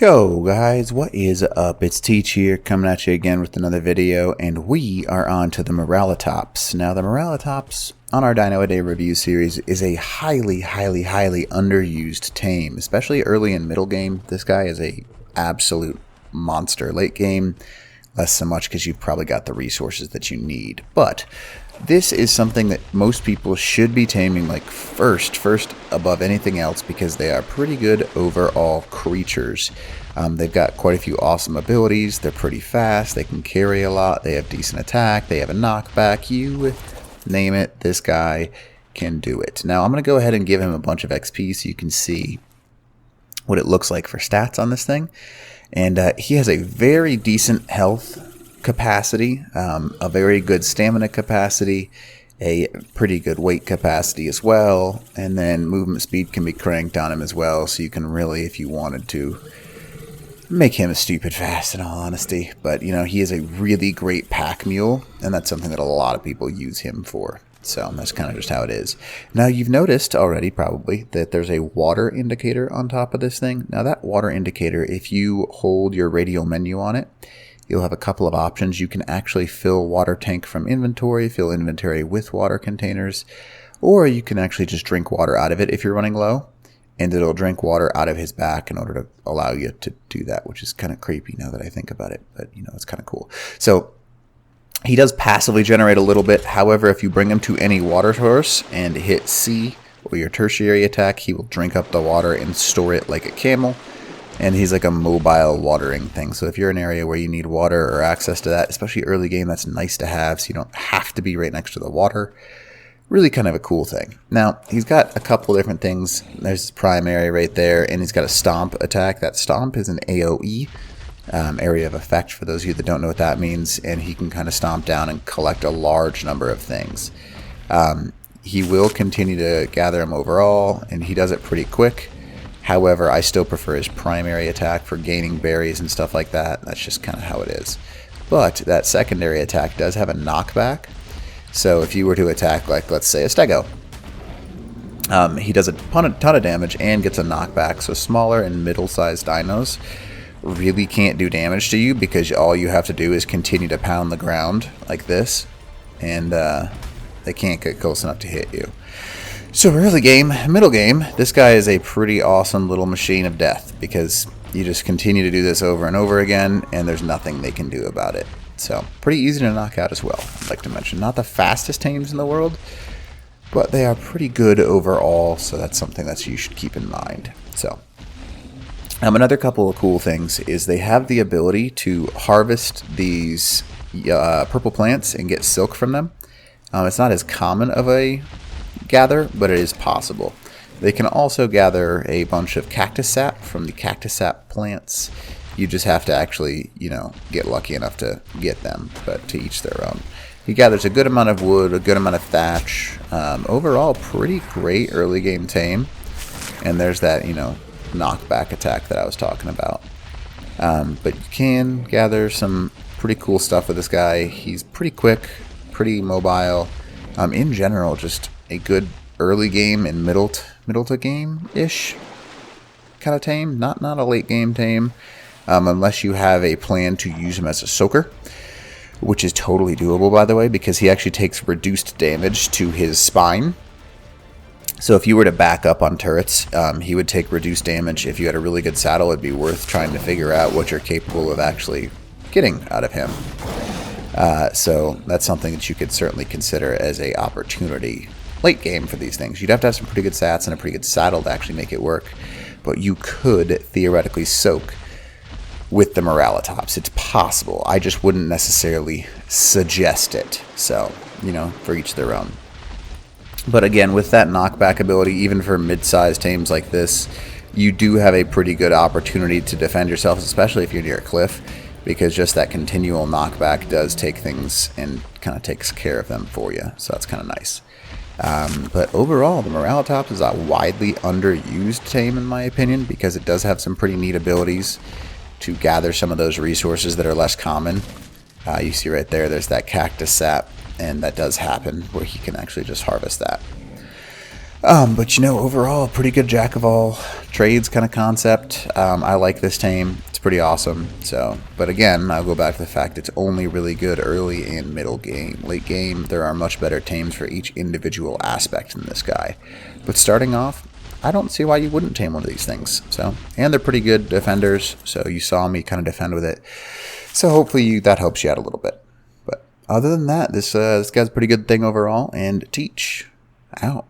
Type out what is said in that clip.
Yo guys, what is up? It's Teach here, coming at you again with another video, and we are on to the Morellatops. Now the Morellatops on our Dino A Day review series is a highly underused tame, especially early and middle game. This guy is a absolute monster. Late game, less so much because you've probably got the resources that you need. But this is something that most people should be taming like first above anything else, because they are pretty good overall creatures. They've got quite a few awesome abilities. They're pretty fast. They can carry a lot. They have decent attack. They have a knockback. You name it, this guy can do it. Now I'm going to go ahead and give him a bunch of XP so you can see what it looks like for stats on this thing. And he has a very decent health capacity, a very good stamina capacity, a pretty good weight capacity as well, and then movement speed can be cranked on him as well, so you can really, if you wanted to, make him stupid fast in all honesty. But you know, he is a really great pack mule, and that's something that a lot of people use him for. So that's kind of just how it is. Now you've noticed already probably that there's a water indicator on top of this thing. Now that water indicator, if you hold your radial menu on it, you'll have a couple of options. You can actually fill water tank from inventory, fill inventory with water containers, or you can actually just drink water out of it if you're running low, and it'll drink water out of his back in order to allow you to do that, which is kind of creepy now that I think about it, but you know, it's kind of cool. So he does passively generate a little bit. However, if you bring him to any water source and hit C or your tertiary attack, he will drink up the water and store it like a camel. And he's like a mobile watering thing. So if you're in an area where you need water or access to that, especially early game, that's nice to have, so you don't have to be right next to the water. Really kind of a cool thing. Now, he's got a couple different things. There's his primary right there, and he's got a stomp attack. That stomp is an AoE, area of effect, for those of you that don't know what that means, and he can kind of stomp down and collect a large number of things. He will continue to gather them overall, and he does it pretty quick. However, I still prefer his primary attack for gaining berries and stuff like that. That's just kind of how it is. But that secondary attack does have a knockback. So if you were to attack, like, let's say a Stego, he does a ton of damage and gets a knockback. So smaller and middle-sized dinos really can't do damage to you, because all you have to do is continue to pound the ground like this, and they can't get close enough to hit you. So early game, middle game, this guy is a pretty awesome little machine of death, because you just continue to do this over and over again, and there's nothing they can do about it. So pretty easy to knock out as well, I'd like to mention. Not the fastest tames in the world, but they are pretty good overall, so that's something that you should keep in mind. So another couple of cool things is they have the ability to harvest these purple plants and get silk from them. It's not as common of a gather, but it is possible. They can also gather a bunch of cactus sap from the cactus sap plants. You just have to actually, you know, get lucky enough to get them, but to each their own. He gathers a good amount of wood, a good amount of thatch. Overall, pretty great early game tame. And there's that, you know, knockback attack that I was talking about. But you can gather some pretty cool stuff with this guy. He's pretty quick, pretty mobile. In general, just a good early game and middle to game-ish kind of tame. Not a late game tame, unless you have a plan to use him as a soaker, which is totally doable, by the way, because he actually takes reduced damage to his spine. So if you were to back up on turrets, he would take reduced damage. If you had a really good saddle, it'd be worth trying to figure out what you're capable of actually getting out of him. So that's something that you could certainly consider as a opportunity late game for these things. You'd have to have some pretty good stats and a pretty good saddle to actually make it work, but you could theoretically soak with the Morellatops. It's possible. I just wouldn't necessarily suggest it. So, you know, for each their own. But again, with that knockback ability, even for mid-sized tames like this, you do have a pretty good opportunity to defend yourself, especially if you're near a cliff, because just that continual knockback does take things and kind of takes care of them for you. So that's kind of nice. But overall, the Morellatops is a widely underused tame, in my opinion, because it does have some pretty neat abilities to gather some of those resources that are less common. You see right there, there's that cactus sap, and that does happen where he can actually just harvest that. But you know, overall, pretty good jack of all trades kind of concept. I like this tame. It's pretty awesome. So, but again, I'll go back to the fact it's only really good early and middle game. Late game, there are much better tames for each individual aspect in this guy. But starting off, I don't see why you wouldn't tame one of these things. So, and they're pretty good defenders. So you saw me kind of defend with it. So hopefully that helps you out a little bit. But other than that, this guy's a pretty good thing overall. And teach out.